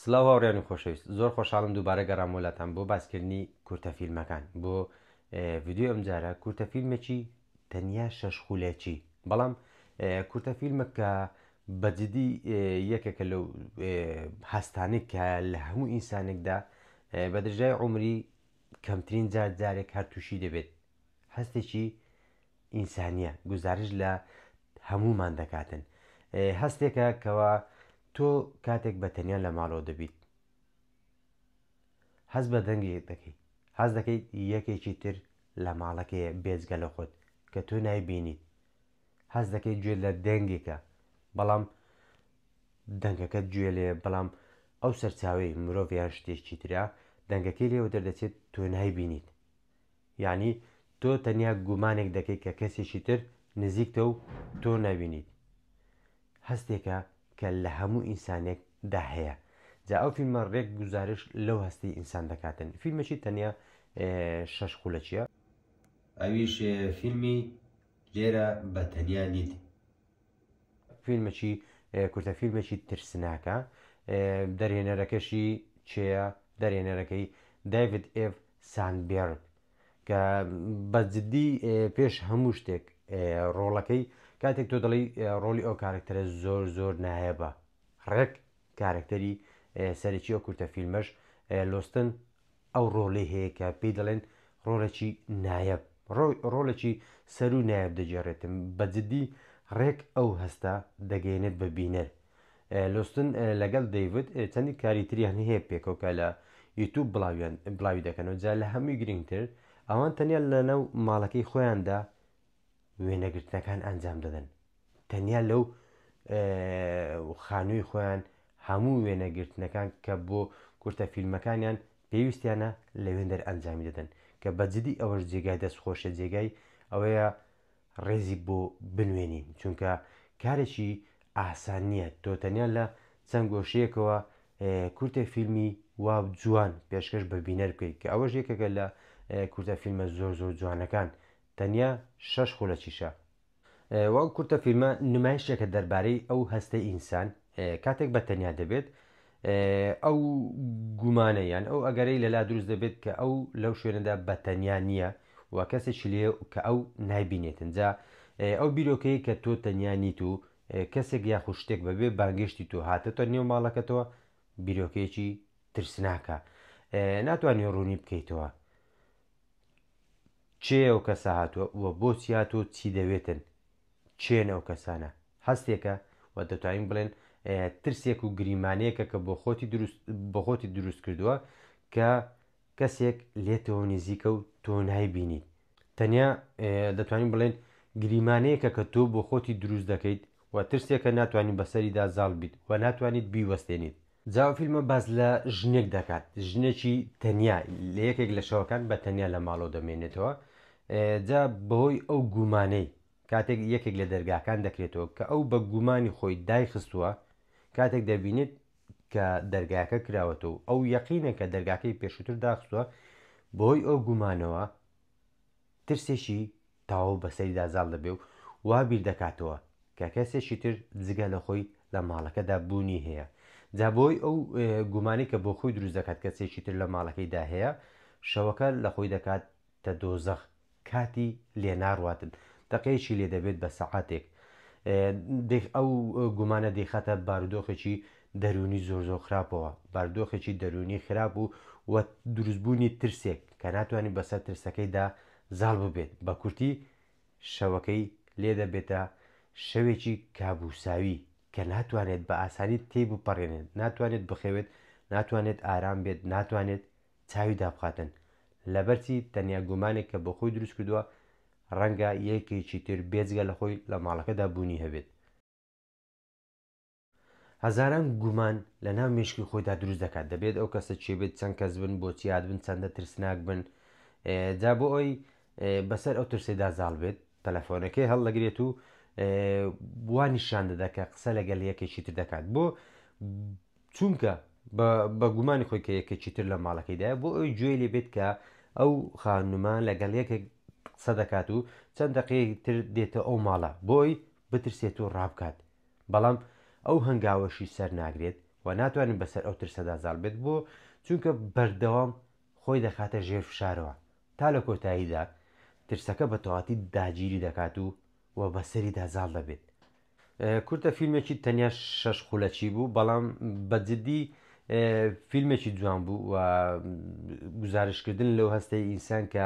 سلااو هاوڕێنی خۆشەویست، زۆر خۆشحاڵم دووبارە گەڕامۆلاتان بۆ باسکردنی کورتە فیلمەکان. بۆ ڤیددیو ئەم جارە کورتە فیلمێکی تەنیا شەش خولێکی، بەڵام کورتە فیلمە کە بەجددی یەکێکە لەو هەستانێک کە لە هەموو ئینسانێکدا بە درژای عمری کەمترین جارێک هەر تووشی دەبێت. هەستێکی ئینسانیە، گزارش لە هەمومان دەکاتن. هەستێکە کەەوە تۆ کاتێک بە تەنیا لە ماڵەوە دەبیت، هەست بە دەنگێک دەکەیت، هەز دەکەیت یەکێکی تر لە ماڵەکەیە بێجگە لە خۆت کە تۆ نایبینیت، هەز دەکەیت گوێ لە دەنگێکە بەڵام دەنگەکەت گوێ لێ، بەڵام ئەو سەرچاوی مرۆڤیان شتێکی ترا دەنگەکەی لێوە دەردەچێت تۆ نایبینیت. یعنی تۆ تەنیا گومانێک دەکەیت کە کەسێکی تر نزیکتە و تۆ نبینیت. هەستێکە کە لە هەموو ئینسانێکدا هەیە. جا ئەو فیلمە ڕێک گزارش لەو هەستی ئینسان دەکاتن. فیلمێکی تەنیا شەش خولەکیە. ئەویش فیلمی لێرە بە تەنیا نیت. فیلمێکی کورتە فیلمێکی ترسناکە. دەرهێنەرەکەشی چێە؟ دەرهێنەرەکەی دایڤید ئێف ساندبێرگ کە بەجددی پێش هەموو شتێک ڕۆڵەکەی کاتێک تۆ دەڵی ڕۆلی ئەو کارکتەرە زۆر زۆر نایەبە. ڕێک کارکتەری سەرەکی ئەو کورتە فیلمەش لۆستن ئەو ڕۆڵی هەیە کە پێی دەڵێن ڕۆڵێکی نایەب، ڕۆڵێکی سەر و نایەب دەجێڕێتم. بەجددی ڕێک ئەو هەستە دەگەێنێت بە بینەر. لۆستن لەگەڵ دەیڤد چەندی کاری تریان هەیە پێکەوە لە یوتیوب بڵاوی دەکەنەوە. جا لە هەمووی گرنگتر ئەوان تەنیا لەنەو ماڵەکەی خۆیاندا وێنەگرتنەکان ئەنجام دەدەن. تەنیا لەو خانووی خۆیان هەموو وێنەگرتنەکان کە بۆ کورتە فیلمەکانیان پێویستیانە لەوێن دەر ئەنجامی دەدەن کە بەجددی ئەوەش جێگای دەستخۆشە، جێگای ئەوەیە ڕێزی بۆ بنوێنین، چونکە کارێکی ئاسان نییە تۆ تەنیا لە چەند گۆشەیەکەوە کورتە فیلمی وا جوان پێشکەش بە بینەر بکەیت کە ئەوەش یەکێکە لە کورتە فیلمە زۆر زۆر جوانەکان. تەنیا شەش خولەکیشە. وەک کورتە فیلمە نمایشێکە دەربارەی ئەو هەستەی ئینسان کاتێک بە تەنیا دەبێت، ئەو گومانەیان ئەو ئەگەرەی لەلا دروست دەبێت کە ئەو لەو شوێنەدا بە تەنیا نییە و کەسێکی لێ کە ئەو نایبینێتن. جا ئەو بیرۆکەی کە تۆ تەنیا نیت و کەسێک یاخود شتێک بەبێ بانگشتی تۆ هاتێتە نێو ماڵەکەتەوە، بیرۆکەیەکی ترسناکە، ناتوانێت ڕوونی بکەیتەوە چێ ئەو کەسە هاتووە وە بۆچی هاتووە، چی دەوێتن، چێن ئەو کەسانە. هەستێکە و دەتوانین بڵێن ترسێک و گریمانەیەکە کە بۆ خۆتی دروست کردووە کە کەسێک لێتەوە نزیکە و تۆ نایبینیت. تەنیا دەتوانین بڵێن گریمانەیەکە کە تۆ بۆ خۆتی دروست دەکەیت و ترسێکە ناتوانین بەسەریدا زاڵ بیت و ناتوانیت بیوەستێنیت. جاوە فیلمە باز لە ژنێک دەکات، ژنێکی تەنیا لە یەکێک لە شەوەکان بە تەنیا لە ماڵەوە دەمێنێتەوە. جا بەهۆی ئەو گومانەی کاتێک یەکێک لە دەرگاکان دەکرێتەوە کە ئەو بە گومانی خۆی دایخستووە، کاتێک دەبینێت کە دەرگاکە کراوەتەوە ئەو یەقینە کە دەرگاکەی پێشووتر داخستووە، بەهۆی ئەو گومانەوە ترسێکی تاوە بەسەریدا زاڵ دەبێ و وا بیر دەکاتەوە کە کەسێکی تر جگە لە خۆی لە ماڵەکەدا بوونی هەیە. جا بۆی ئەو گومانی کە بۆ خۆی دروست دەکات کەسێکی تر لە ماڵەکەیدا هەیە، شەوەکە لە خۆی دەکات تە دۆزەخ، کاتی لێ ناڕواتن، دەقەیەکی لێ دەبێت بە سەعاتێک. ئەو گومانە دەیخاتە بارودۆخێکی دەرونی زۆر زۆر خراپەوە، بارودۆخێکی دەرونی خراپ و وە دروستبوونی ترسێک کە ناتوانێت بەسەر ترسەکەیدا زاڵ ببێت. بە کورتی شەوەکەی لێ دەبێتە شەوێکی کابوساوی کە ناتوانێت بە ئاسانی تێی بپەڕێنێت، ناتوانێت بخەوێت، ناتوانێت ئارام بێت، ناتوانێت چاوی دابخاتن، لەبەرچی تەنیا گومانێک کە بۆ خۆی دروست کردووە ڕەنگە یەکێکی تر بێجگە لە خۆی لە ماڵەکەدا بوونی هەبێت. هەزاران گومان لە ناو مێشکی خۆیدا دروست دەکات، دەبێت ئەو کەسە چێ بێت، چەند کەس بن، بۆچی هات بن، چەندە ترسناک بن. جا بۆ ئەوی بەسەر ئەو ترسێدا زاڵ بێت، تەلەفۆنەکەی هەڵدەگرێت و وانیشان دەدا کە قسە لەگەڵ یەکێکی تر دەکات، بۆ چونکە بە گومانی خۆی کە یەکێکی تر لە ماڵەکەیدایە، بۆ ئەوی گوێی لێ بێت کە ئەو خانومان لەگەڵ یەکێک قسە دەکات و چەند دەقەیەکی تر دێتە ئەو ماڵە بۆ ئەوی بترسێت و ڕابکات. بەڵام ئەو هەنگاوەشی سەر ناگرێت و ناتوانین بەسەر ئەو ترسەدا زاڵ بێت بۆ چونکە بەردەوام خۆی دەخاتە ژێر فشارەوە تا لە کۆتاییدا ترسەکە بە تەواتی داگیری دەکات و بەسەریدا زاڵ دەبێت. کورتە فیلمێکی تەنیا 6 خولەکی بوو بەڵام بەجددی فیلمێکی جوان بوو و گزارشکردن لەو هەستەی ئینسان کە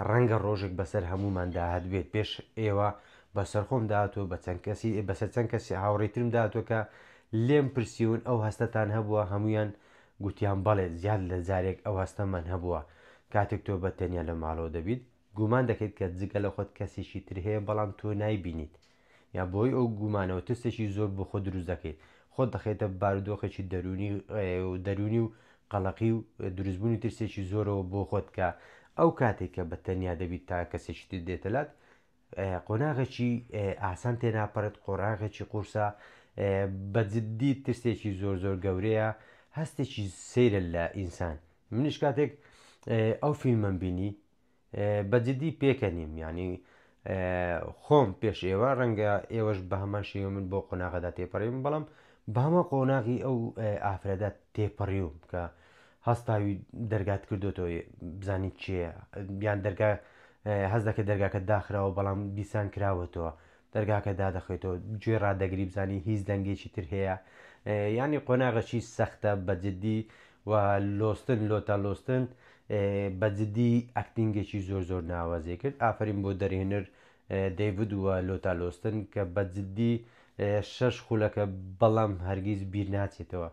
ڕەنگە ڕۆژێک بەسەر هەمومان داهات بێت پێش ئێوە بەسەرخۆم داهاتوە بەسەر چەند کەسی هاوڕێترم داهاتوە کە لێم پرسیون ئەو هەستەتان هەبووە هەمویان گوتیان بەڵێ زیاد لە جارێک ئەو هەستەمان هەبووە کاتێک تۆ بە تەنیا لە ماڵەوە دەبیت گومان دەکەیت کە جگە لە خۆت کەسێکی تر هەیە بەڵام تۆ نایبینیت یا بۆی ئەو گومانەوە تستێکی زۆر بۆ خۆ دروست دەکەیت خۆت دەخێتە بارودۆخێکی دەرونی و قەڵەقی و دروستبوونی ترسێکی زۆرەوە بۆ خۆت کە ئەو کاتێک کە بە تەنیا دەبیت تا کەسێکی تر دێتەلات قۆناغێکی ئاسان تێناپەرت قۆڕاغێکی قورسە بەجددی ترسێکی زۆر زۆر گەورەیە هەستێکی سەیرە لە ئینسان منیش کاتێک ئەو فیلمم بینی بەجددی پێکەنیم ینی خۆم پێش ئێوە ڕەنگە ئێوەش بە هەمان شێوە من بۆ قۆناغەدا تێپەڕیم بەڵام بە هەمە قۆناغی ئەو ئافرەدا تێپەڕیوم کە هەستاوی دەرگات کردوتەوە بزانیت چییە بیان دەرگا هەز دەکە دەرگاکە داخراوە بەڵام بیسان کراوەتەوە دەرگاکە دادەخێتەوە گوێ ڕدەگری بزانی هیچ دەنگێکی تر هەیە ینی قۆناغەکی سەختە بەجددی و لۆستن لۆتا لۆستن بەجددی ئەکتینگێکی زۆر زۆر ناوازێ کرد ئافرین بۆ دەرهێنەر دەیڤد وە لۆتا لۆستن کە بەجددی 6 خولەکە بەڵام هەرگیز بیر ناچێتەوە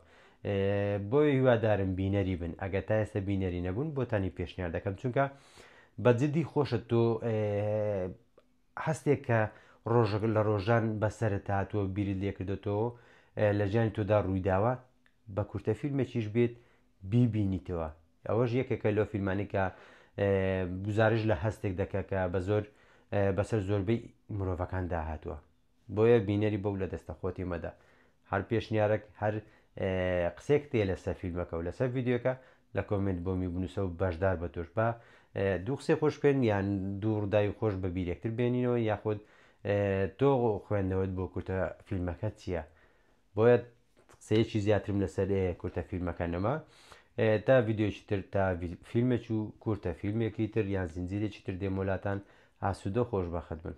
بۆی هیوادارم بینەری بن ئەگە تا ئێستا بینەری نەبوون بۆتانی پێشنیار دەکەم چونکە بەجددی خۆشە تۆ هەستێک کە ڕۆژێک لە ڕۆژان بەسەرت هاتووە بیرت لێ کردێتەوە لە ژیانی تۆدا ڕوویداوە بە کورتە فیلمێکیش بێت بیبینیتەوە ئەوەش یەکێکە لەو فیلمانی کە گزارش لە هەستێک دەکە کە بە زۆر بەسەر زۆربەی مرۆڤەکان داهاتووە بۆیە بینەری بەو لە دەستە خۆتی مەدا هەر پێشنیارێک هەر قسێک تێ لەسەر فیلمەکە و لەسەر ڤیددیۆکە لە کۆمنت بۆ میبنووسە و بەشدار بە تۆش بە دوو قسەی خۆش بێن یان دوو ڕداوی خۆش بە بیرێکتر بێنینەوە یاخود تۆ خوێندنەوەت بۆ کورتە فیلمەکە چییە بۆیە قسەیەکی زیاترم لەسەر کورتە فیلمەکانەمە تا ڤیددیۆکی تر تا فیلمێک و کورتە فیلمێکی تر یان زنجیرێکی تر دێمۆلاتان ئاسوودە خۆش بەخەت بن.